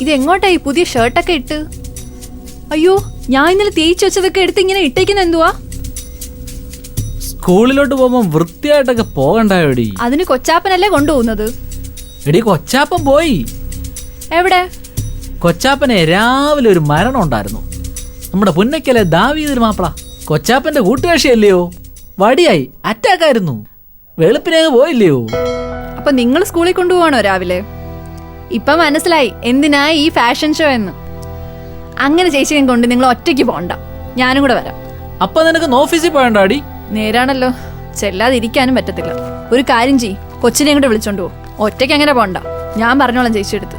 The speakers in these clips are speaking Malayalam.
ഇതെങ്ങോട്ടായി പുതിയ ഷർട്ടൊക്കെ ഇട്ട്? അയ്യോ, ഞാൻ ഇന്നലെ തേച്ച് വെച്ചതൊക്കെ എടുത്ത് ഇങ്ങനെ ഇട്ടേക്കുന്ന എന്തുവാ? സ്കൂളിലോട്ട് പോകുമ്പോ വൃത്തിയായിട്ടൊക്കെ പോകണ്ടായോടി. അതിന് കൊച്ചാപ്പനല്ലേ കൊണ്ടുപോകുന്നത്? എടി, കൊച്ചാപ്പൻ പോയി. എവിടെ? കൊച്ചാപ്പനെ രാവിലെ ഒരു മരണം ഉണ്ടായിരുന്നു. നമ്മുടെ പുന്നക്കലെ ദാവീദ് മാപ്പിള കൊച്ചാപ്പന്റെ കൂട്ടുകാഴ്ചയല്ലയോ? വടിയായി അറ്റാക്കായിരുന്നു. വെളുപ്പിനെ പോയില്ലയോ? അപ്പൊ നിങ്ങൾ സ്കൂളിൽ കൊണ്ടുപോകണോ രാവിലെ? ഇപ്പൊ മനസ്സിലായി എന്തിനാ ഈ ഫാഷൻ ഷോ എന്ന്. അങ്ങനെ ചേച്ചിയെ കൊണ്ട് നിങ്ങൾ ഒറ്റയ്ക്ക് പോണ്ട, ഞാനും കൂടെ വരാം. അപ്പൊ നിനക്ക് ഓഫീസിൽ പോയണ്ടാടി? നേരാണല്ലോ, ചെല്ലാതിരിക്കാനും പറ്റത്തില്ല. ഒരു കാര്യം ചെയ്യ്, കൊച്ചിനെയും കൂടെ വിളിച്ചോണ്ട് പോ. ഒറ്റയ്ക്ക് അങ്ങനെ പോണ്ട, ഞാൻ പറഞ്ഞോളാം ചേച്ചിയെടുത്ത്.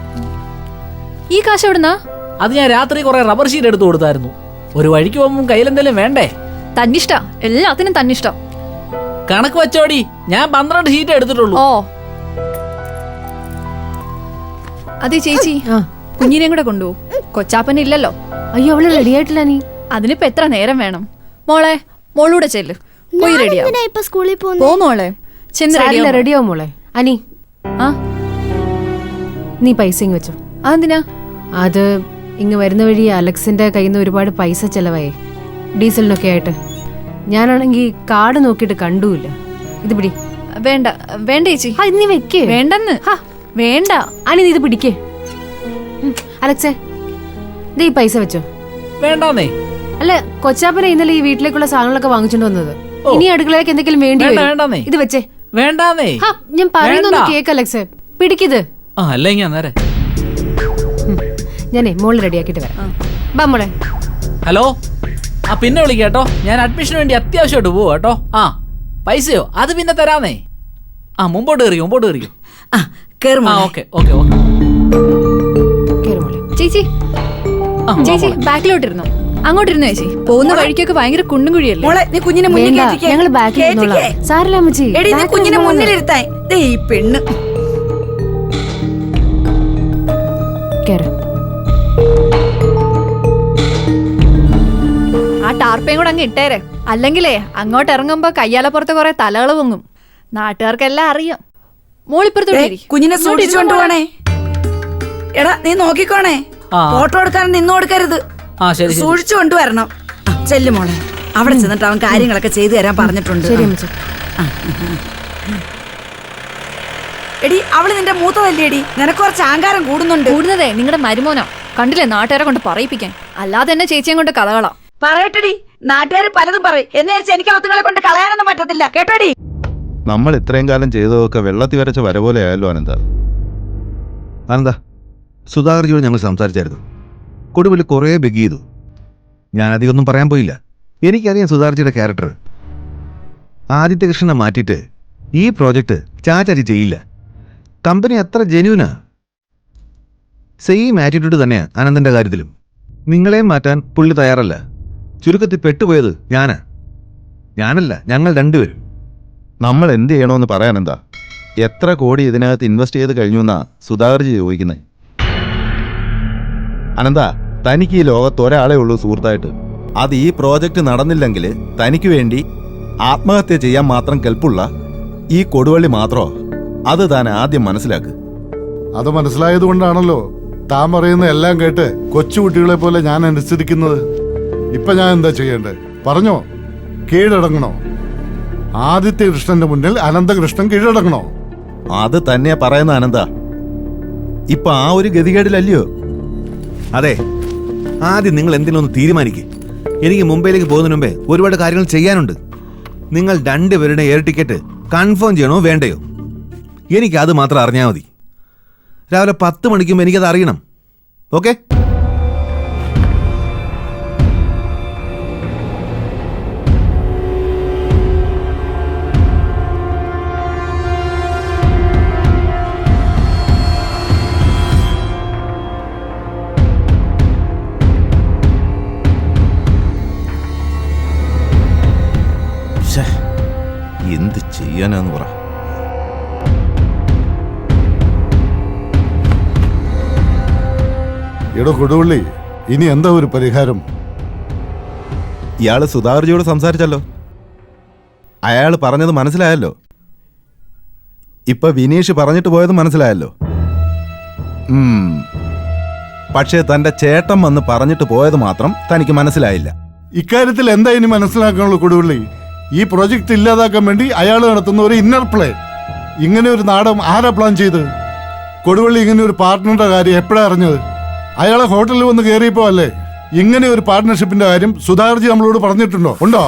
ഈ കാശ് എവിടുന്നാ? അത് ഞാൻ രാത്രി കുറെ റബ്ബർ ഷീറ്റ് എടുത്തു കൊടുത്തായിരുന്നു. ഒരു വഴിക്ക് പോകുമ്പോൾ കയ്യിലെന്തെങ്കിലും വേണ്ടേ? തന്നിഷ്ട, എല്ലാത്തിനും തന്നിഷ്ടം. കണക്ക് വെച്ചോടി, ഞാൻ 12 ഷീറ്റ് എടുത്തിട്ടുള്ളൂ. ഓ അതെ ചേച്ചി, കുഞ്ഞിനെയും കൂടെ കൊണ്ടുപോകും. കൊച്ചാപ്പന ഇല്ലല്ലോ. അയ്യോ, അവള് റെഡി ആയിട്ടില്ല. നീ അതിനിപ്പോ എത്ര നേരം വേണം? മോളെ, മോളൂടെ ചെല്ല്, പോയി റെഡിയാവും. പോ മോളെ, ചെന്ന് റെഡിയാവും മോളെ. അനി, നീ പൈസ ഇങ്ങ് വെച്ചോ. അതെന്തിനാ? അത് ഇങ്ങ് വരുന്ന വഴി അലക്സിന്റെ കയ്യിൽ നിന്ന് ഒരുപാട് പൈസ ചെലവായേ, ഡീസലിനൊക്കെ ആയിട്ട്. ഞാനാണെങ്കിൽ കാർഡ് നോക്കിയിട്ട് കണ്ടുമില്ല. ഇത് പിടി. വേണ്ട വേണ്ട ചേച്ചി, നീ വെക്കേ. വേണ്ടെന്ന്. വേണ്ട അനി, നീ ഇത് പിടിക്കേ. അലക്സേ, ഇത് ഈ പൈസ വെച്ചോ. വേണ്ടാന്നേ. അല്ല, കൊച്ചാപ്പന ഇന്നലെ ഈ വീട്ടിലേക്കുള്ള സാധനങ്ങളൊക്കെ വാങ്ങിച്ചോണ്ട് വന്നത്. ഇനി അടുക്കളയിലേക്ക് എന്തെങ്കിലും വേണ്ടി വരും. ഇത് വെച്ചേ. വേണ്ടാന്നേ. ഞാൻ പറയുന്നൊന്ന് കേക്ക് അലക്സേ, പിടിക്കത്. ഞാനേ മോള് റെഡിയാക്കിട്ട് വരാം. ബാ മോളെ. ഹലോ, പിന്നെ വിളിക്കാട്ടോ. ഞാൻ അഡ്മിഷന് വേണ്ടി അത്യാവശ്യമായിട്ട് പോവാ കേട്ടോ. പൈസയോ? അത് പിന്നെ തരാന്നേ. മുമ്പോട്ട് കയറിയോ, മുമ്പോട്ട് കയറിയോ. ചേച്ചി, ചേച്ചി ബാക്കിലോട്ടിരുന്നോ? അങ്ങോട്ടിരുന്നോ ചേച്ചി? പോകുന്ന വഴിക്കൊക്കെ ഭയങ്കര കുണ്ടും കുഴിയല്ലേ? ഞങ്ങള് ബാക്കിൽ സാറില്ല അമ്മച്ചി, കുഞ്ഞിനെ മുന്നിലിരുത്താൻ. ഈ പെണ്ണ് ആ ടാർപ്പയും കൂടെ അങ്ങ് ഇട്ടേരെ. അല്ലെങ്കിലേ അങ്ങോട്ട് ഇറങ്ങുമ്പോ കയ്യാലപ്പുറത്ത് കുറെ തലകൾ പൊങ്ങും. നാട്ടുകാർക്കെല്ലാം അറിയാം. മോളിപ്പുറത്തോട്ട് കുഞ്ഞിനെ സൂക്ഷിച്ചോണ്ട് പോണേ. എടാ, നീ നോക്കിക്കോണേ, ഫോട്ടോ എടുക്കാൻ നിന്ന് കൊടുക്കരുത്. സൂക്ഷിച്ചു കൊണ്ടുവരണം. ചെല്ലു മോളെ, അവിടെ ചെന്നിട്ട് അവൻ കാര്യങ്ങളൊക്കെ ചെയ്തു തരാൻ പറഞ്ഞിട്ടുണ്ട്. എടി, അവള് നിന്റെ മൂത്തതല്ലേടി, നിനക്ക് കുറച്ച് അഹങ്കാരം കൂടുന്നതേ നിങ്ങളുടെ മരുമോനോ. കണ്ടില്ലേ നാട്ടുകാരെ കൊണ്ട് പറയിപ്പിക്കാൻ. അല്ലാതെ തന്നെ ചേച്ചിയെ കൊണ്ട് കഥകളാ. പറയട്ടെടി, നാട്ടുകാർ പലതും പറയും. എന്ന് വെച്ചാൽ എനിക്ക് അവത്തുകളെ കൊണ്ട് കളയാനൊന്നും പറ്റത്തില്ല, കേട്ടോടി. നമ്മൾ ഇത്രയും കാലം ചെയ്തതൊക്കെ വെള്ളത്തിൽ വരച്ച വര പോലെ ആയല്ലോ. ആനന്ദ, സുധാകർജിയോട് ഞങ്ങൾ സംസാരിച്ചായിരുന്നു. കൊടുവിൽ കുറേ ബെഗ് ചെയ്തു. ഞാനധികം ഒന്നും പറയാൻ പോയില്ല. എനിക്കറിയാം സുധാകർജിയുടെ ക്യാരക്ടർ. ആദിത്യ കൃഷ്ണനെ മാറ്റിയിട്ട് ഈ പ്രോജക്റ്റ് ചാച്ചാച്ചി ചെയ്യില്ല. കമ്പനി അത്ര ജെന്യൂനാ. സെയിം ആറ്റിറ്റ്യൂഡ് തന്നെയാണ് ആനന്ദൻ്റെ കാര്യത്തിലും. നിങ്ങളെയും മാറ്റാൻ പുള്ളി തയ്യാറല്ല. ചുരുക്കത്തിൽ പെട്ടുപോയത് ഞാനല്ല, ഞങ്ങൾ രണ്ടുപേരും. നമ്മൾ എന്ത് ചെയ്യണമെന്ന് പറയാനെന്താ? എത്ര കോടി ഇതിനകത്ത് ഇൻവെസ്റ്റ് ചെയ്ത് കഴിഞ്ഞു എന്നാ സുധാകർജി ചോദിക്കുന്നത്. അനന്ത, തനിക്ക് ഈ ലോകത്ത് ഒരാളെ ഉള്ളൂ സുഹൃത്തായിട്ട്. അത് ഈ പ്രോജക്റ്റ് നടന്നില്ലെങ്കിൽ തനിക്ക് വേണ്ടി ആത്മഹത്യ ചെയ്യാൻ മാത്രം കെൽപ്പുള്ള ഈ കൊടുവള്ളി മാത്രോ? അത് താൻ ആദ്യം മനസ്സിലാക്ക്. അത് മനസ്സിലായതുകൊണ്ടാണല്ലോ താൻ പറയുന്ന എല്ലാം കേട്ട് കൊച്ചുകുട്ടികളെ പോലെ ഞാൻ അനുസരിക്കുന്നത്. ഇപ്പൊ ഞാൻ എന്താ ചെയ്യേണ്ടത് പറഞ്ഞോ? കീഴടങ്ങണോ? ആദിത്യ കൃഷ്ണന്റെ മുന്നിൽ അനന്തകൃഷ്ണൻ കീഴടങ്ങണോ? അത് തന്നെയാ പറയുന്ന അനന്ത. ഇപ്പൊ ആ ഒരു ഗതികേടിലല്ലയോ? അതെ, ആദ്യം നിങ്ങൾ എന്തിനൊന്ന് തീരുമാനിക്കുക. എനിക്ക് മുംബൈയിലേക്ക് പോകുന്നതിന് മുമ്പേ ഒരുപാട് കാര്യങ്ങൾ ചെയ്യാനുണ്ട്. നിങ്ങൾ രണ്ടുപേരുടെ എയർ ടിക്കറ്റ് കൺഫേം ചെയ്യണോ വേണ്ടയോ? എനിക്കത് മാത്രം അറിഞ്ഞാൽ മതി. രാവിലെ 10 മണിക്കുമ്പോൾ എനിക്കത് അറിയണം. ഓക്കെ? എന്ത് ചെയ്യാനാന്ന് പറ. എടോ കൊടുവള്ളി, ഇനി എന്താ ഒരു പരിഹാരം? ഇയാള് സുധാകർജിയോട് സംസാരിച്ചല്ലോ, അയാൾ പറഞ്ഞത് മനസ്സിലായല്ലോ. ഇപ്പൊ വിനീഷ് പറഞ്ഞിട്ട് പോയത് മനസ്സിലായല്ലോ. പക്ഷേ തന്റെ ചേട്ടൻ വന്ന് പറഞ്ഞിട്ട് പോയത് മാത്രം തനിക്ക് മനസ്സിലായില്ല. ഇക്കാര്യത്തിൽ എന്താ ഇനി മനസ്സിലാക്കാനുള്ളൂ കൊടുവള്ളി? ഈ പ്രൊജക്ട് ഇല്ലാതാക്കാൻ വേണ്ടി അയാൾ നടത്തുന്ന ഒരു ഇന്നർ പ്ലേ. ഇങ്ങനെ ഒരു നാടകം ആരാ പ്ലാൻ ചെയ്ത്? കൊടുവള്ളി ഇങ്ങനെ ഒരു പാർട്ട്ണറുടെ കാര്യം എപ്പോഴാ അറിഞ്ഞത്? അയാളെ ഹോട്ടലിൽ വന്ന് കയറിയപ്പോ അല്ലേ? ഇങ്ങനെ ഒരു പാർട്ട്ണർഷിപ്പിന്റെ കാര്യം സുധാകർജി നമ്മളോട് പറഞ്ഞിട്ടുണ്ടോ? ഉണ്ടോ?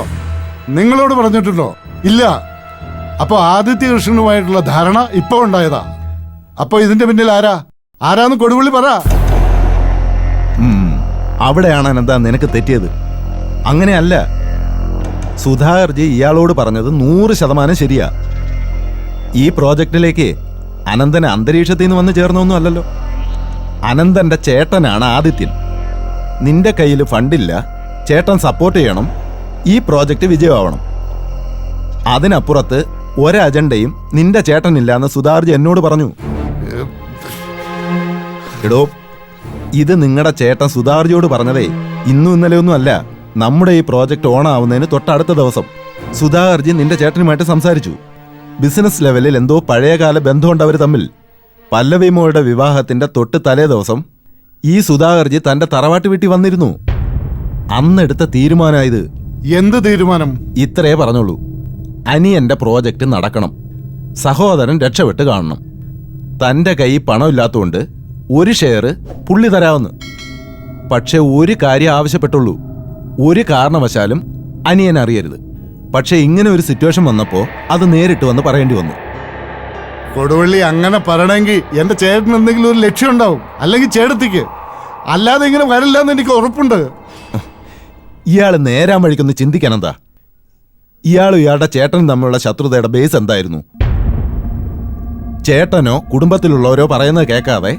നിങ്ങളോട് പറഞ്ഞിട്ടുണ്ടോ? ഇല്ല. അപ്പൊ ആദിത്യ കൃഷ്ണനുമായിട്ടുള്ള ധാരണ ഇപ്പൊ ഉണ്ടായതാ. അപ്പൊ ഇതിന്റെ പിന്നിൽ ആരാന്ന് കൊടുവള്ളി പറ. അവിടെയാണ് അനന്ത നിനക്ക് തെറ്റിയത്. അങ്ങനെയല്ല, സുധാകർജി ഇയാളോട് പറഞ്ഞത് 100% ശരിയാ. ഈ പ്രോജക്റ്റിലേക്ക് അനന്തന് അന്തരീക്ഷത്തിൽ നിന്ന് വന്ന് ചേർന്നൊന്നും അല്ലല്ലോ. അനന്തന്റെ ചേട്ടനാണ് ആദിത്യൻ. നിന്റെ കയ്യിൽ ഫണ്ടില്ല, ചേട്ടൻ സപ്പോർട്ട് ചെയ്യണം, ഈ പ്രോജക്റ്റ് വിജയമാവണം. അതിനപ്പുറത്ത് ഒരജണ്ടയും നിന്റെ ചേട്ടനില്ലാന്ന് സുധാകർജി എന്നോട് പറഞ്ഞു. എടോ, ഇത് നിങ്ങളുടെ ചേട്ടൻ സുധാകർജിയോട് പറഞ്ഞതേ ഇന്നും ഇന്നലെയൊന്നും അല്ല. നമ്മുടെ ഈ പ്രോജക്റ്റ് ഓണാവുന്നതിന് തൊട്ടടുത്ത ദിവസം സുധാകർജി നിന്റെ ചേട്ടനുമായിട്ട് സംസാരിച്ചു. ബിസിനസ് ലെവലിൽ എന്തോ പഴയകാല ബന്ധമുണ്ടവർ തമ്മിൽ. പല്ലവിമോയുടെ വിവാഹത്തിന്റെ തൊട്ട് തലേ ദിവസം ഈ സുധാകർജി തന്റെ തറവാട്ട് വീട്ടിൽ വന്നിരുന്നു. അന്നെടുത്ത തീരുമാനമായത്. എന്ത് തീരുമാനം? ഇത്രേ പറഞ്ഞോളൂ, അനിയന്റെ പ്രോജക്റ്റ് നടക്കണം, സഹോദരൻ രക്ഷപ്പെട്ട് കാണണം. തന്റെ കൈ പണമില്ലാത്തതുകൊണ്ട് ഒരു ഷെയർ പുള്ളി തരാമെന്ന്. പക്ഷെ ഒരു കാര്യം ആവശ്യപ്പെട്ടുള്ളൂ, ഒരു കാരണവശാലും അനിയൻ അറിയരുത്. പക്ഷെ ഇങ്ങനെ ഒരു സിറ്റുവേഷൻ വന്നപ്പോ അത് നേരിട്ട് വന്ന് പറയേണ്ടി വന്നു. കൊടുവള്ളി അങ്ങനെ പറയണമെങ്കിൽ എന്റെ ചേട്ടന് എന്തെങ്കിലും ഒരു ലക്ഷ്യം ഉണ്ടാവും, അല്ലെങ്കിൽ ചേട്ടത്തിക്ക്. അല്ലാതെ ഇങ്ങനെ വരില്ലെന്ന് എനിക്ക് ഉറപ്പുണ്ട്. ഇയാൾ നേരാൻ വഴിക്കൊന്ന് ചിന്തിക്കാനെന്താ? ഇയാളും ഇയാളുടെ ചേട്ടനും തമ്മിലുള്ള ശത്രുതയുടെ ബേസ് എന്തായിരുന്നു? ചേട്ടനോ കുടുംബത്തിലുള്ളവരോ പറയുന്നത് കേൾക്കാതെ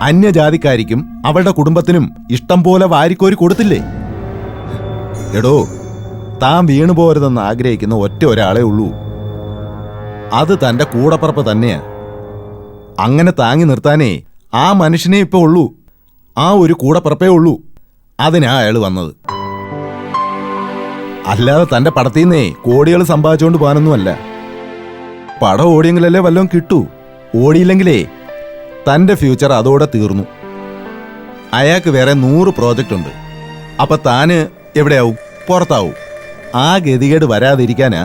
അന്യജാതിക്കാരിക്കും അവളുടെ കുടുംബത്തിനും ഇഷ്ടം പോലെ വാരിക്കോരി കൊടുത്തില്ലേ? എടോ, താൻ വീണു പോരുതെന്ന് ആഗ്രഹിക്കുന്ന ഒറ്റ ഒരാളെ ഉള്ളൂ, അത് തന്റെ കൂടപ്പറപ്പ് തന്നെയാ. അങ്ങനെ താങ്ങി നിർത്താനേ ആ മനുഷ്യനെ ഇപ്പൊ ഉള്ളൂ, ആ ഒരു കൂടപ്പറപ്പേ ഉള്ളൂ. അതിനാ അയാൾ വന്നത്. അല്ലാതെ തന്റെ പടത്തിന്നേ കോടികൾ സമ്പാദിച്ചുകൊണ്ട് പോകാനൊന്നുമല്ല. പടം ഓടിയെങ്കിലല്ലേ വല്ലതും കിട്ടൂ. ഓടിയില്ലെങ്കിലേ തന്റെ ഫ്യൂച്ചർ അതോടെ തീർന്നു. അയാൾക്ക് വേറെ 100 പ്രോജക്റ്റ് ഉണ്ട്. അപ്പൊ താന് എവിടെയാവും? പുറത്താവും. ആ ഗതികേട് വരാതിരിക്കാനാ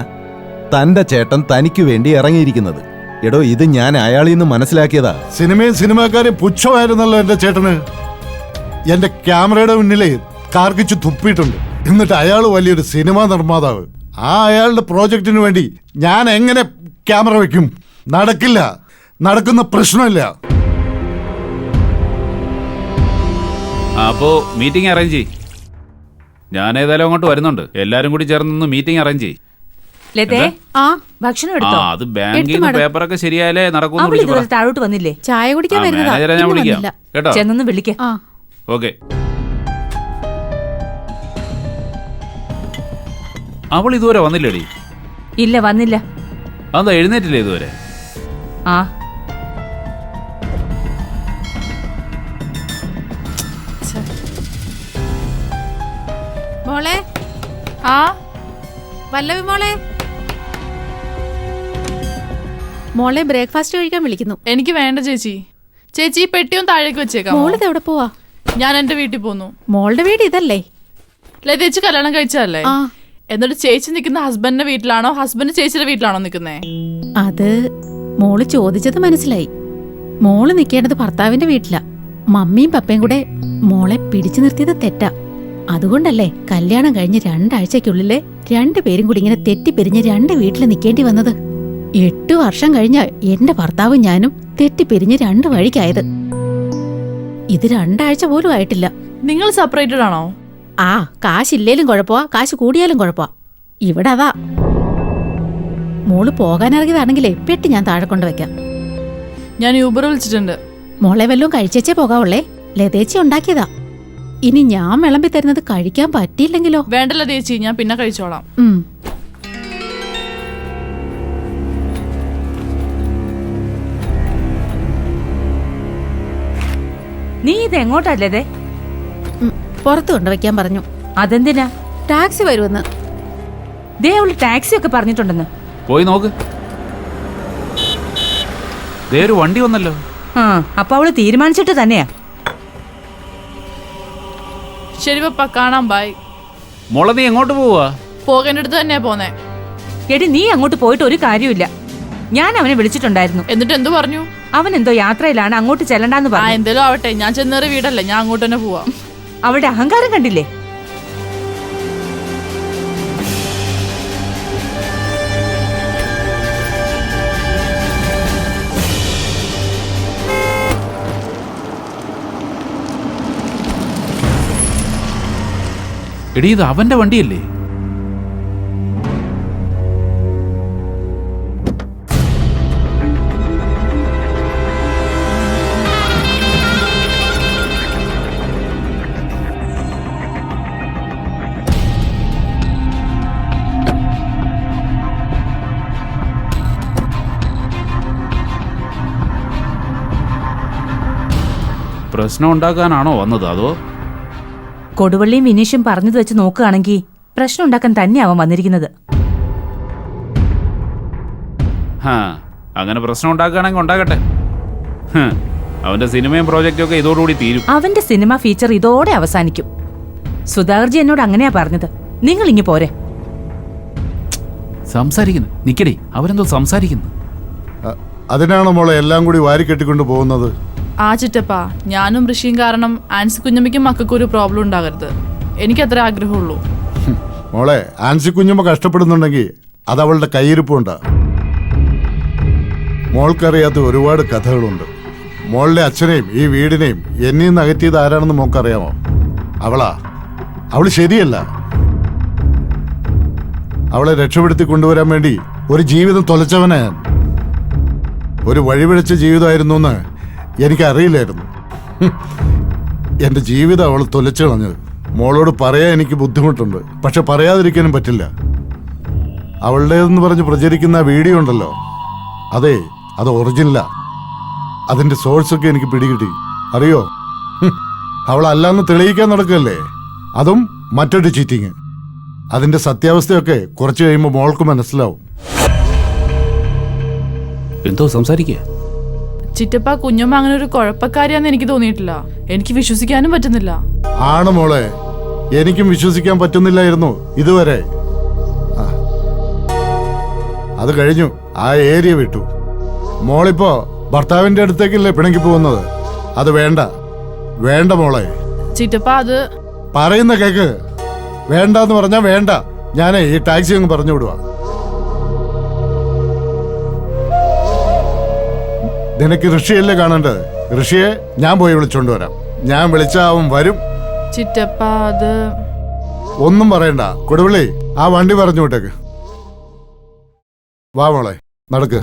തന്റെ ചേട്ടൻ തനിക്ക് വേണ്ടി ഇറങ്ങിയിരിക്കുന്നത്. എടോ, ഇത് ഞാൻ അയാളിൽ നിന്ന് മനസ്സിലാക്കിയതാ. സിനിമയും സിനിമാക്കാരും പുച്ഛമായിരുന്നല്ലോ എന്റെ ചേട്ടന്. എന്റെ ക്യാമറയുടെ മുന്നിലേ കാർക്കിച്ചു തുപ്പിയിട്ടുണ്ട്. എന്നിട്ട് അയാൾ വലിയൊരു സിനിമാ നിർമ്മാതാവ്. ആ അയാളുടെ പ്രോജക്റ്റിന് വേണ്ടി ഞാൻ എങ്ങനെ ക്യാമറ വെക്കും? നടക്കില്ല, നടക്കുന്ന പ്രശ്നമില്ല. അപ്പോ മീറ്റിംഗ് അറേഞ്ച് ചെയ്യ്. ഞാൻ ഏതായാലും അങ്ങോട്ട് വരുന്നുണ്ട്. എല്ലാരും കൂടി ചേർന്ന് മീറ്റിംഗ് അറേഞ്ച് ചെയ്യ്. ഭക്ഷണം എടുത്തോ? അത് ബാങ്കിങ് പേപ്പറൊക്കെ ശരിയായാലേ നടക്കുന്നു. താഴോട്ട് വന്നില്ലേ? ചായ കുടിക്കാൻ മാനേജറെ ഞാൻ വിളിക്കാം കേട്ടോ. ചെന്നൊന്ന് വിളിക്കാം. ഓക്കെ. അവൾ ഇതുവരെ വന്നില്ലേടി? ഇല്ല, വന്നില്ല. അതെന്താ എഴുന്നേറ്റില്ലേ ഇതുവരെ? ആ മോളെ, പല്ലവി മോളെ, മോളെ ബ്രേക്ക്ഫാസ്റ്റ് കഴിക്കാൻ വിളിക്കുന്നു. എനിക്ക് വേണ്ട ചേച്ചി. ചേച്ചി ഈ പെട്ടിയും താഴേക്ക് വെച്ചേക്കാം. മോളിത് എവിടെ പോവാ? ഞാൻ എന്റെ വീട്ടിൽ പോന്നു. മോളുടെ വീട് ഇതല്ലേ? ചേച്ചി കല്യാണം കഴിച്ചതല്ലേ? എന്നിട്ട് ചേച്ചി നിൽക്കുന്ന ഹസ്ബൻഡിന്റെ വീട്ടിലാണോ ഹസ്ബൻഡ് ചേച്ചിയുടെ വീട്ടിലാണോ നിൽക്കുന്നേ? അത് മോള് ചോദിച്ചത് മനസ്സിലായി. മോള് നിൽക്കേണ്ടത് ഭർത്താവിന്റെ വീട്ടിലാ. മമ്മിയും പപ്പയും കൂടെ മോളെ പിടിച്ചു നിർത്തിയത് തെറ്റാ. അതുകൊണ്ടല്ലേ കല്യാണം കഴിഞ്ഞ് 2 ആഴ്ചക്കുള്ളില് 2 പേരും കൂടി ഇങ്ങനെ തെറ്റിപ്പിരിഞ്ഞ് 2 വീട്ടിൽ നിൽക്കേണ്ടി വന്നത്. 8 വർഷം കഴിഞ്ഞ എന്റെ ഭർത്താവും ഞാനും തെറ്റിപ്പിരിഞ്ഞ് 2 വഴിക്കായത്. ഇത് 2 ആഴ്ച പോലും ആയിട്ടില്ല. നിങ്ങൾ സെപ്പറേറ്റഡ് ആണോ? കാശില്ലേലും കുഴപ്പമാ, കാശ് കൂടിയാലും കുഴപ്പമാ. ഇവിടെ അതാ. മോള് പോകാനിറങ്ങിയതാണെങ്കിലേ പെട്ടി ഞാൻ താഴെ കൊണ്ടുവയ്ക്കാം. ഞാൻ യൂബർ വിളിച്ചിട്ടുണ്ട്. മോളെ വല്ലതും കഴിച്ചേച്ചേ പോകാവുള്ളേ. ലതേച്ചി ഉണ്ടാക്കിയതാ. ഇനി ഞാൻ വിളമ്പി തരുന്നത് കഴിക്കാൻ പറ്റിയില്ലെങ്കിലോ? വേണ്ടല്ല ചേച്ചി, ഞാൻ പിന്നെ കഴിച്ചോളാം. നീ ഇത് എങ്ങോട്ടല്ലേ? പുറത്ത് കൊണ്ടുവയ്ക്കാൻ പറഞ്ഞു. അതെന്തിനാ? ടാക്സി വരുമെന്ന്. ദേ അവള് ടാക്സി ഒക്കെ പറഞ്ഞിട്ടുണ്ടെന്ന്. പോയി നോക്ക്. ദേ ഒരു വണ്ടി വന്നല്ലോ. ആ, അപ്പൊ അവള് തീരുമാനിച്ചിട്ട് തന്നെയാ. ശരി പപ്പ, കാണാം, ബൈ. മോളെ നീ എങ്ങോട്ട് പോവാ? പോകേണ്ട അടുത്ത് തന്നെയാ പോന്നെ. എടി, നീ അങ്ങോട്ട് പോയിട്ട് ഒരു കാര്യമില്ല. ഞാൻ അവനെ വിളിച്ചിട്ടുണ്ടായിരുന്നു. എന്നിട്ട് എന്തു പറഞ്ഞു? അവൻ എന്തോ യാത്രയിലാണ്, അങ്ങോട്ട് ചെല്ലണ്ടെന്ന് ആ, പറഞ്ഞു. എന്തേലും ആവട്ടെ, ഞാൻ ചെന്നേറി വീടല്ലേ, ഞാൻ അങ്ങോട്ട് തന്നെ പോവാ. അവളുടെ അഹങ്കാരം കണ്ടില്ലേ? എടീ, ഇത് അവന്റെ വണ്ടിയല്ലേ? പ്രശ്നം ഉണ്ടാക്കാനാണോ വന്നത്, അതോ? കൊടുവള്ളിയും വിനീഷും പറഞ്ഞത് വെച്ച് നോക്കുകയാണെങ്കിൽ പ്രശ്നം ഉണ്ടാക്കാൻ തന്നെയാവാൻ വന്നിരിക്കുന്നത്. അങ്ങനെ പ്രശ്നം ഉണ്ടാക്കുകയാണെങ്കിൽ ഉണ്ടാകട്ടെ. അവന്റെ സിനിമയും പ്രോജക്റ്റും ഒക്കെ ഇതോടുകൂടി തീരും. അവന്റെ സിനിമ ഫീച്ചർ ഇതോടെ അവസാനിക്കും. സുധാകർജി എന്നോട് അങ്ങനെയാ പറഞ്ഞത്. നിങ്ങൾ ഇങ്ങ് പോരെ. സംസാരിക്കുന്നു, നിക്കടേ, അവരെന്തോ സംസാരിക്കുന്നു. അതിനാണ് മോളെ എല്ലാം കൂടി വാരിക്കെട്ടിക്കൊണ്ട് പോകുന്നത്. ആ ചിറ്റപ്പാ, ഞാനും ഋഷിയും കാരണം ആൻസി കുഞ്ഞമ്മയ്ക്കും മക്കൾക്കും ഒരു പ്രോബ്ലം ഉണ്ടാകരുത്. എനിക്ക് അത്ര ആഗ്രഹമുള്ളൂ. മോളെ, ആൻസി കുഞ്ഞമ്മ കഷ്ടപ്പെടുന്നുണ്ടെങ്കിൽ അത് അവളുടെ കയ്യിരിപ്പുണ്ടാ. മോൾക്കറിയാത്ത ഒരുപാട് കഥകളുണ്ട്. മോളുടെ അച്ഛനെയും ഈ വീടിനെയും എന്നെയും നിന്ന് അകറ്റിയത് ആരാണെന്ന് മോൾക്കറിയാമോ? അവള് ശരിയല്ല. അവളെ രക്ഷപ്പെടുത്തി കൊണ്ടുവരാൻ വേണ്ടി ഒരു ജീവിതം തൊലച്ചവനാ ഞാൻ. ഒരു വഴിപിഴച്ച ജീവിതമായിരുന്നു എന്ന് എനിക്കറിയില്ലായിരുന്നു. എൻ്റെ ജീവിതം അവൾ തൊലച്ചു കളഞ്ഞത്. മോളോട് പറയാൻ എനിക്ക് ബുദ്ധിമുട്ടുണ്ട്, പക്ഷെ പറയാതിരിക്കാനും പറ്റില്ല. അവളുടേതെന്ന് പറഞ്ഞ് പ്രചരിക്കുന്ന വീഡിയോ ഉണ്ടല്ലോ, അതെ, അത് ഒറിജിനലാ. അതിന്റെ സോഴ്സൊക്കെ എനിക്ക് പിടികിട്ടി. അറിയോ, അവളല്ലാന്ന് തെളിയിക്കാൻ നടക്കല്ലേ. അതും മറ്റൊരു ചീറ്റിങ്. അതിന്റെ സത്യാവസ്ഥയൊക്കെ കുറച്ച് കഴിയുമ്പോൾ മോൾക്ക് മനസ്സിലാവും. എന്തോ സംസാരിക്കുക? ചിറ്റപ്പ, കുഞ്ഞമ്മ അങ്ങനെ ഒരു കുഴപ്പക്കാരിയാന്ന് എനിക്ക് തോന്നിയിട്ടില്ല. എനിക്ക് വിശ്വസിക്കാനും പറ്റുന്നില്ല. ആണ് മോളെ, എനിക്കും വിശ്വസിക്കാൻ പറ്റുന്നില്ലായിരുന്നു ഇതുവരെ. അത് കഴിഞ്ഞു, ആ ഏരിയ വിട്ടു. മോളിപ്പോ ഭർത്താവിന്റെ അടുത്തേക്കല്ലേ പിണങ്ങി പോകുന്നത്? അത് വേണ്ട, വേണ്ട മോളെ. ചിറ്റപ്പ, അത് പറയുന്ന കേക്ക്. വേണ്ടെന്ന് പറഞ്ഞാ വേണ്ട. ഞാനേ ഈ ടാക്സി അങ്ങ് പറഞ്ഞു വിടുവാ. നിനക്ക് ഋഷിയല്ലേ കാണേണ്ടത്? ഋഷിയെ ഞാൻ പോയി വിളിച്ചോണ്ട് വരാം. ഞാൻ വിളിച്ചാ അവൻ വരും. ചിറ്റപ്പ, അത് ഒന്നും പറയണ്ട. കൊടുവിളി, ആ വണ്ടി പറഞ്ഞു വിട്ടേക്ക്. വാ മോളെ, നടക്ക്.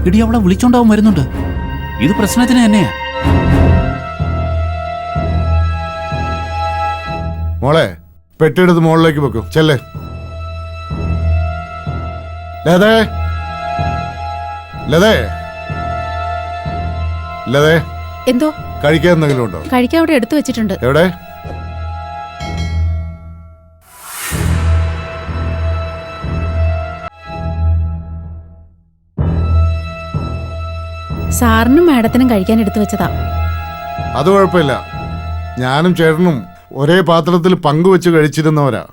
എടി, അവളെ വിളിച്ചോണ്ടാവും വരുന്നുണ്ട്. ഇത് പ്രശ്നത്തിന് തന്നെയാ. മോളെ, പെട്ടിയെടുത്ത് മുകളിലേക്ക് വെക്കും. ചെല്ലേ. ലതേ, ലതേ, ലതേ, എന്തോ? കഴിക്കാൻ എന്തെങ്കിലും ഉണ്ടോ? കഴിക്കാൻ അവിടെ എടുത്തു വെച്ചിട്ടുണ്ട്. എവിടെ? സാറിനും മാഡത്തിനും കഴിക്കാൻ എടുത്തു വെച്ചതാ. അത് കുഴപ്പമില്ല. ഞാനും ചേട്ടനും ഒരേ പാത്രത്തിൽ പങ്കുവെച്ച് കഴിച്ചിരുന്നവരാ.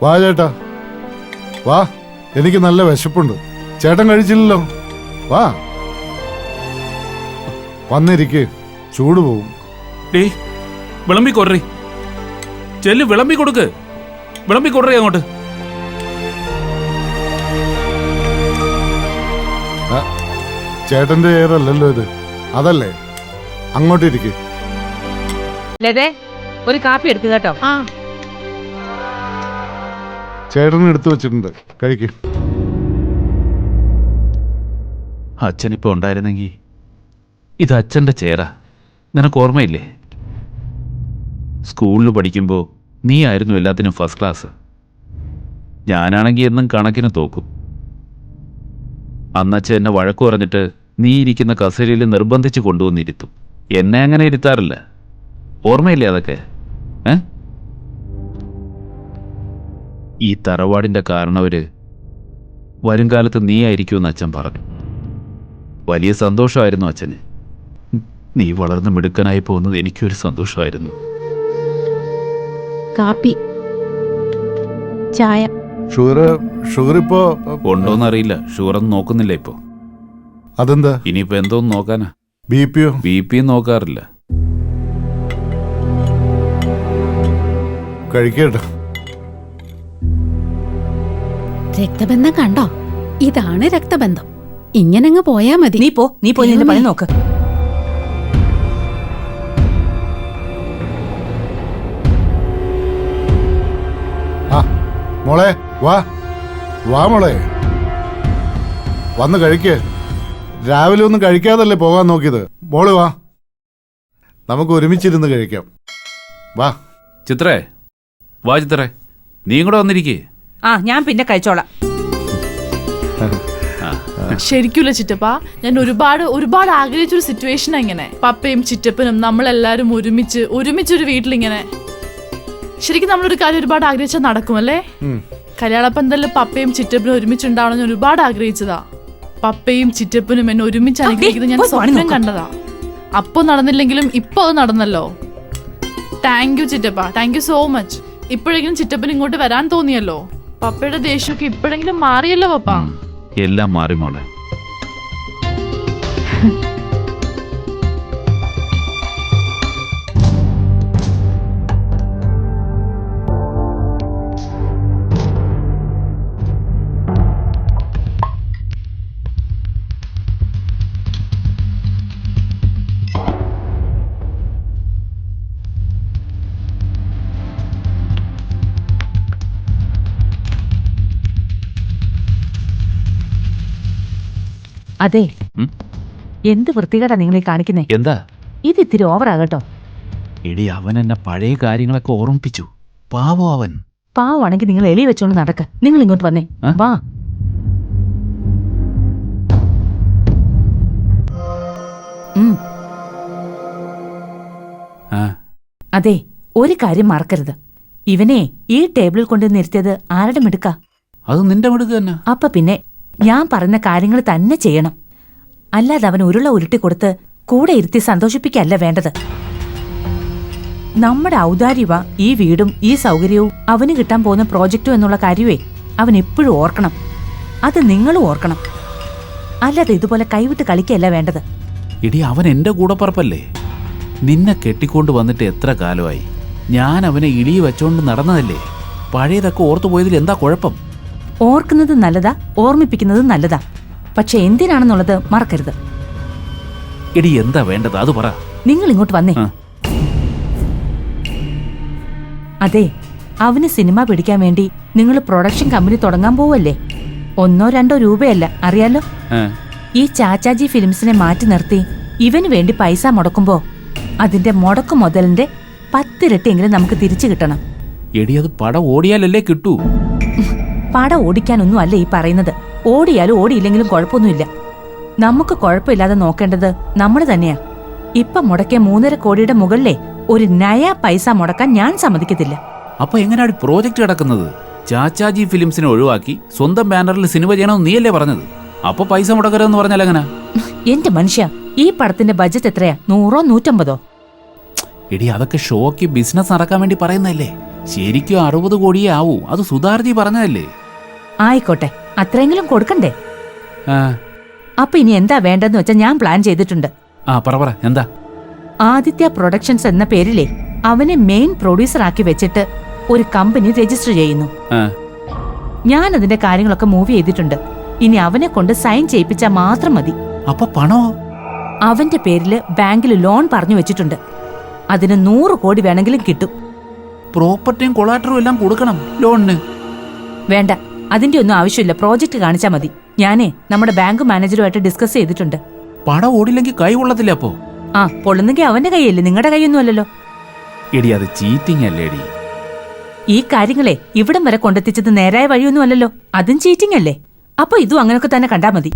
വാ ചേട്ടാ, വാ. എനിക്ക് നല്ല വിശപ്പുണ്ട്. ചേട്ടൻ കഴിച്ചില്ലല്ലോ. വാ, വന്നിരിക്ക്. ചൂട് പോവും. വിളമ്പി കൊടറി ചെല്ല്, വിളമ്പി കൊടുക്ക്. വിളമ്പി കൊടറി അങ്ങോട്ട്. ചേട്ടന്റെ ഏറല്ലല്ലോ ഇത്, അതല്ലേ? അങ്ങോട്ടിരിക്കെ. ലതേ, ഒരു കാപ്പി എടുക്കുക കേട്ടോ. ആ, ചേട്ടന് എടുത്തു വെച്ചിട്ടുണ്ട്, കഴിക്കും. അച്ഛനിപ്പോ ഉണ്ടായിരുന്നെങ്കിൽ ഇത് അച്ഛന്റെ ചേരാ. നിനക്ക് ഓർമ്മയില്ലേ, സ്കൂളിൽ പഠിക്കുമ്പോൾ നീ ആയിരുന്നു എല്ലാത്തിനും ഫസ്റ്റ് ക്ലാസ്. ഞാനാണെങ്കിൽ എന്നും കണക്കിന് തോക്കും. അന്നച്ഛൻ എന്നെ വഴക്കു പറഞ്ഞിട്ട് നീ ഇരിക്കുന്ന കസേരയിൽ നിർബന്ധിച്ച് കൊണ്ടുവന്നിരുത്തും. എന്നെ അങ്ങനെ ഇരുത്താറില്ല. ഓർമ്മയില്ലേ അതൊക്കെ? ഈ തറവാടിൻ്റെ കാരണവര് വരും കാലത്ത് നീ ആയിരിക്കുമെന്ന് അച്ഛൻ പറഞ്ഞു. വലിയ സന്തോഷമായിരുന്നു അച്ഛന്. നീ വളർന്ന് മിടുക്കനായി പോകുന്നത് എനിക്കൊരു സന്തോഷമായിരുന്നു. കാപ്പി, ചായ. ഷുഗർ ഇപ്പോ ഉണ്ടോന്നറിയില്ല. ഷുഗറൊന്നും നോക്കുന്നില്ല ഇപ്പോ. അതെന്താ? ഇനിയിപ്പോ എന്തോന്ന് നോക്കാനാ? ബി പി നോക്കാറില്ല. കഴിക്കട്ടോ. രക്തബന്ധം കണ്ടോ? ഇതാണ് രക്തബന്ധം. ഇങ്ങനങ്ങ് പോയാ മതി. നീ പോയി നിന്റെ പണി നോക്ക്. മോളെ വാ മോളെ, വന്ന് കഴിക്ക്. രാവിലെ ഒന്നും കഴിക്കാതല്ലേ പോകാൻ നോക്കിയത്. മോള് വാ, നമുക്ക് ഒരുമിച്ചിരുന്ന് കഴിക്കാം. വാ ചിത്രേ, വാ ചിത്രേ, നീ കൂടെ വന്നിരിക്കേ. ഞാൻ പിന്നെ കഴിച്ചോളാം. ശരിക്കുള്ള ചിറ്റപ്പ, ഞാൻ ഒരുപാട് ആഗ്രഹിച്ചൊരു സിറ്റുവേഷൻ. ഇങ്ങനെ പപ്പയും ചിറ്റപ്പനും നമ്മളെല്ലാരും ഒരുമിച്ചൊരു വീട്ടിലിങ്ങനെ. ശരിക്കും നമ്മളൊരു കാര്യം ഒരുപാട് ആഗ്രഹിച്ചാൽ നടക്കുമല്ലേ? കല്യാണപ്പന്തലിൽ പപ്പയും ചിറ്റപ്പനും ഒരുമിച്ചുണ്ടാവണമെന്ന് ഞാൻ ഒരുപാട് ആഗ്രഹിച്ചതാ. പപ്പയും ചിറ്റപ്പനും എന്നെ ഒരുമിച്ച് അനുഗ്രഹിക്കുന്നത് ഞാൻ സ്വപ്നം കണ്ടതാ. അപ്പൊ നടന്നില്ലെങ്കിലും ഇപ്പൊ അത് നടന്നല്ലോ. താങ്ക് യു ചിറ്റപ്പ, താങ്ക് യു സോ മച്ച്. ഇപ്പോഴെങ്കിലും ചിറ്റപ്പൻ ഇങ്ങോട്ട് വരാൻ തോന്നിയല്ലോ. പപ്പയുടെ ദേഷ്യമൊക്കെ ഇപ്പോഴെങ്കിലും മാറിയല്ലോ പപ്പ. എല്ലാം മാറി മോളെ. അതെ, എന്ത് വൃത്തികേടാ നിങ്ങളീ കാണിക്കുന്നേ? എന്താ ഇത് ഇത്തിരി ഓവറാകട്ടോ. എടി, അവൻ എന്നെ പഴയ കാര്യങ്ങളൊക്കെ ഓർമ്മിപ്പിച്ചു. പാവോ അവൻ. പാവാണെങ്കിൽ നിങ്ങൾ എലി വെച്ചോണ്ട് നടക്ക. നിങ്ങൾ ഇങ്ങോട്ട് വന്നേ. വാ. അതെ, ഒരു കാര്യം മറക്കരുത്. ഇവനെ ഈ ടേബിളിൽ കൊണ്ട് നിർത്തിയത് ആരുടെ മിടുക്ക? അത് നിന്റെ മിടുക്ക് തന്നെ. അപ്പൊ പിന്നെ ഞാൻ പറയുന്ന കാര്യങ്ങൾ തന്നെ ചെയ്യണം. അല്ലാതെ അവൻ ഉരുട്ടി കൊടുത്ത് കൂടെ ഇരുത്തി സന്തോഷിപ്പിക്കല്ല വേണ്ടത്. നമ്മുടെ ഔദാര്യവ ഈ വീടും ഈ സൗകര്യവും അവന് കിട്ടാൻ പോകുന്ന പ്രോജക്റ്റും എന്നുള്ള കാര്യമേ അവൻ എപ്പോഴും ഓർക്കണം. അത് നിങ്ങളും ഓർക്കണം. അല്ലാതെ ഇതുപോലെ കൈവിട്ട് കളിക്കല്ല വേണ്ടത്. എടി, അവൻ എന്റെ കൂടപ്പറപ്പല്ലേ. നിന്നെ കെട്ടിക്കൊണ്ട് വന്നിട്ട് എത്ര കാലമായി. ഞാൻ അവനെ ഇളി വെച്ചോണ്ട് നടന്നതല്ലേ. പഴയതൊക്കെ ഓർത്തു പോയതിൽ എന്താ കുഴപ്പം? ഓർക്കുന്നത് നല്ലതാ, ഓർമ്മിപ്പിക്കുന്നത് നല്ലതാ. പക്ഷെ എന്തിനാണെന്നുള്ളത് മറക്കരുത്. എടി, എന്താ വേണ്ടത് അത് പറ. നിങ്ങൾ ഇങ്ങോട്ട് വന്നേ. അതെ, അവന് സിനിമ പിടിക്കാൻ വേണ്ടി നിങ്ങൾ പ്രൊഡക്ഷൻ കമ്പനി തുടങ്ങാൻ പോവല്ലേ? 1-2 രൂപയല്ല, അറിയാലോ. ഈ ചാച്ചാജി ഫിലിംസിനെ മാറ്റി നിർത്തി ഇവന് വേണ്ടി പൈസ മുടക്കുമ്പോ അതിന്റെ മുടക്കു മുതലിന്റെ 10 ഇരട്ടിയെങ്കിലും നമുക്ക് തിരിച്ചു കിട്ടണം. എടി, അത് പടം ഓടിയാലല്ലേ കിട്ടൂ. പടം ഓടിക്കാനൊന്നും അല്ല ഈ പറയുന്നത്. ഓടിയാലും ഓടിയില്ലെങ്കിലും കുഴപ്പമൊന്നുമില്ല. നമുക്ക് കുഴപ്പമില്ലാതെ നോക്കേണ്ടത് നമ്മൾ തന്നെയാ. ഇപ്പൊ മുടക്കിയ 3.5 കോടിയുടെ മുകളിലേ ഒരു നയാ പൈസ മുടക്കാൻ ഞാൻ സമ്മതിക്കത്തില്ല. അപ്പൊ എങ്ങനെയാണ് പ്രോജക്റ്റ് കിടക്കുന്നത്? ചാച്ചാജി ഫിലിംസിനെ ഒഴിവാക്കി സ്വന്തം ബാനറിൽ സിനിമ ചെയ്യണമെന്ന് നീയല്ലേ പറഞ്ഞത്? അപ്പൊ പൈസ മുടക്കരുതെന്ന് പറഞ്ഞാൽ എങ്ങനെ? എന്റെ മനുഷ്യ, ഈ പടത്തിന്റെ ബഡ്ജറ്റ് എത്രയാ? 100-ഓ 150-ഓ? എടി, അതൊക്കെ ഷോക്ക് ബിസിനസ് നടക്കാൻ വേണ്ടി പറയുന്നതല്ലേ. ശരിക്കും 60 കോടിയേ ആവൂ. അത് സുധാർജി പറഞ്ഞതല്ലേ. ആയിക്കോട്ടെ, അത്രയെങ്കിലും കൊടുക്കണ്ടേ? അപ്പൊ ഇനി എന്താ വേണ്ടെന്ന് വെച്ചാൽ ഞാൻ പ്ലാൻ ചെയ്തിട്ടുണ്ട്. പറ എന്താ? ആദിത്യ പ്രൊഡക്ഷൻസ് എന്ന പേരിലെ അവനെ മെയിൻ പ്രൊഡ്യൂസർ ആക്കി വെച്ചിട്ട് ഒരു കമ്പനി രജിസ്റ്റർ ചെയ്യുന്നു. ഞാൻ അതിന്റെ കാര്യങ്ങളൊക്കെ മൂവ് ചെയ്തിട്ടുണ്ട്. ഇനി അവനെ കൊണ്ട് സൈൻ ചെയ്യിപ്പിച്ചാൽ മാത്രം മതി. അപ്പൊ പണോ? അവന്റെ പേരില് ബാങ്കിൽ ലോൺ പറഞ്ഞു വെച്ചിട്ടുണ്ട്. അതിന് 100 കോടി വേണമെങ്കിലും കിട്ടും. പ്രോപ്പർട്ടിയും കൊളാറ്ററും എല്ലാം കൊടുക്കണം ലോണിന്. വേണ്ട, അതിന്റെ ഒന്നും ആവശ്യമില്ല. പ്രോജക്റ്റ് കാണിച്ചാൽ മതി. ഞാനേ നമ്മുടെ ബാങ്ക് മാനേജറുമായിട്ട് ഡിസ്കസ് ചെയ്തിട്ടുണ്ട്. പടം ഓടില്ലെങ്കിൽ കൈ കൊള്ളത്തില്ല. അപ്പോ ആ പൊള്ളുന്നെങ്കിൽ അവന്റെ കൈയല്ലേ, നിങ്ങളുടെ കൈയൊന്നും അല്ലല്ലോ. എടി അത് ചീറ്റിംഗ് അല്ലേടി. ഈ കാര്യങ്ങളെ ഇവിടം വരെ കൊണ്ടെത്തിച്ചത് നേരായ വഴിയൊന്നും അല്ലല്ലോ, അതും ചീറ്റിംഗ് അല്ലേ? അപ്പൊ ഇതും അങ്ങനെയൊക്കെ തന്നെ കണ്ടാ മതി.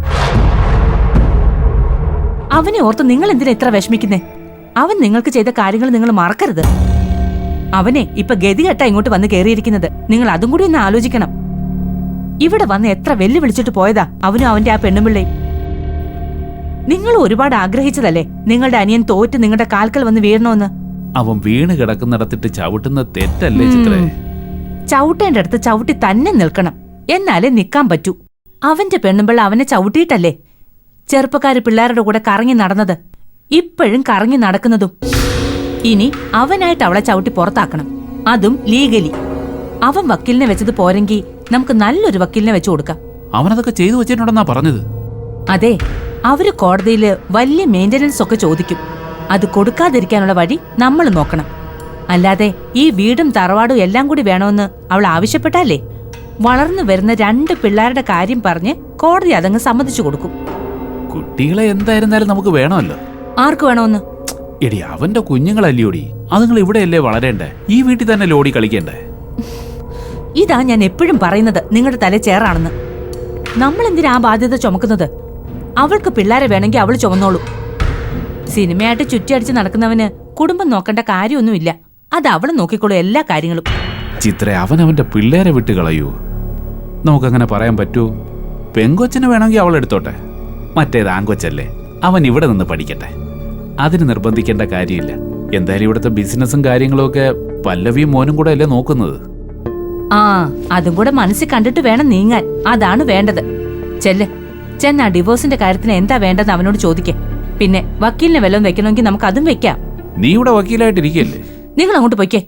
അവനെ ഓർത്ത് നിങ്ങൾ എന്തിനാ ഇത്ര വിഷമിക്കുന്നേ? അവൻ നിങ്ങൾക്ക് ചെയ്ത കാര്യങ്ങൾ നിങ്ങൾ മറക്കരുത്. അവനെ ഇപ്പൊ ഗതികെട്ടാ ഇങ്ങോട്ട് വന്ന് കയറിയിരിക്കുന്നത്, നിങ്ങൾ അതും കൂടി ഒന്ന് ആലോചിക്കണം. ഇവിടെ വന്ന് എത്ര വെല്ലുവിളിച്ചിട്ട് പോയതാ അവനും അവന്റെ ആ പെണ്ണുപിള്ളയും. നിങ്ങൾ ഒരുപാട് ആഗ്രഹിച്ചതല്ലേ നിങ്ങളുടെ അനിയൻ തോറ്റ് നിങ്ങളുടെ കാൽക്കൽ വന്ന് വീഴണമെന്ന്? അവൻ വീണ് കിടക്കുന്നിടത്തിട്ട് ചവിട്ടുന്ന തെറ്റല്ലേ ചിത്രേ? ചവിട്ടേണ്ട അടുത്ത് ചവിട്ടി തന്നെ നിൽക്കണം, എന്നാലേ നിക്കാൻ പറ്റൂ. അവന്റെ പെണ്ണുമ്പിള്ള അവനെ ചവിട്ടിയിട്ടല്ലേ ചെറുപ്പക്കാര് പിള്ളേരുടെ കൂടെ കറങ്ങി നടന്നത്, ഇപ്പോഴും കറങ്ങി നടക്കുന്നതും. ഇനി അവനായിട്ട് അവളെ ചവിട്ടി പുറത്താക്കണം, അതും ലീഗലി. അവൻ വക്കീലിനെ വെച്ചത് പോരെങ്കിൽ നമുക്ക് നല്ലൊരു വക്കീലിനെ വെച്ചു കൊടുക്കാം. അവനതൊക്കെ ചെയ്തു വെച്ചിട്ടുണ്ടെന്നാ പറഞ്ഞത്. അതെ, അവര് കോടതിയില് വലിയ മെയിന്റനൻസ് ഒക്കെ ചോദിക്കും. അത് കൊടുക്കാതിരിക്കാനുള്ള വഴി നമ്മൾ നോക്കണം. അല്ലാതെ ഈ വീടും തറവാടും എല്ലാം കൂടി വേണമെന്ന് അവൾ ആവശ്യപ്പെട്ടാലേ വളർന്നു വരുന്ന 2 പിള്ളേരുടെ കാര്യം പറഞ്ഞ് കോടതി അതങ്ങ് സമ്മതിച്ചു കൊടുക്കും. കുട്ടികളെ എന്തായിരുന്നാലും നമുക്ക് വേണമല്ലോ. ആർക്ക് വേണമെന്ന്? എടി അവന്റെ കുഞ്ഞുങ്ങളല്ലയോടി, അതുങ്ങൾ ഇവിടെയല്ലേ വളരേണ്ടേ? ഈ വീട്ടിൽ തന്നെ ലോടി കളിക്കണ്ടേ? ഇതാ ഞാൻ എപ്പോഴും പറയുന്നത്, നിങ്ങളുടെ തല ചേറാണെന്ന്. നമ്മൾ എന്തിനാ ആ ബാധ്യത ചുമക്കുന്നത്? അവൾക്ക് പിള്ളേരെ വേണമെങ്കിൽ അവൾ ചുമന്നോളൂ. സിനിമയായിട്ട് ചുറ്റിയടിച്ച് നടക്കുന്നവന് കുടുംബം നോക്കേണ്ട കാര്യമൊന്നുമില്ല, അത് അവള് നോക്കിക്കോളൂ എല്ലാ കാര്യങ്ങളും. ചിത്ര, അവനവന്റെ പിള്ളേരെ വിട്ട് കളയൂ. നമുക്കങ്ങനെ പറയാൻ പറ്റൂ? പെങ്കൊച്ചിന് വേണമെങ്കിൽ അവൾ എടുത്തോട്ടെ, മറ്റേത് ആങ്കൊച്ചല്ലേ, അവൻ ഇവിടെ നിന്ന് പഠിക്കട്ടെ. അതിന് നിർബന്ധിക്കേണ്ട കാര്യമില്ല. എന്തായാലും ഇവിടുത്തെ ബിസിനസ്സും കാര്യങ്ങളും ഒക്കെ പല്ലവിയും മോനും കൂടെ അല്ലേ നോക്കുന്നത്. ആ അതും കൂടെ മനസ്സിൽ കണ്ടിട്ട് വേണം നീങ്ങാൻ, അതാണ് വേണ്ടത്. ചെന്ന ഡിവോഴ്സിന്റെ കാര്യത്തിന് എന്താ വേണ്ടതെന്ന് അവനോട് ചോദിക്കേ. പിന്നെ വക്കീലിനെ വല്ലതും വെക്കണമെങ്കിൽ നമുക്ക് അതും വെക്കാം. നീ ഇവിടെ വക്കീലായിട്ടിരിക്കല്ലേ? നിങ്ങൾ അങ്ങോട്ട് പോയിക്കേ.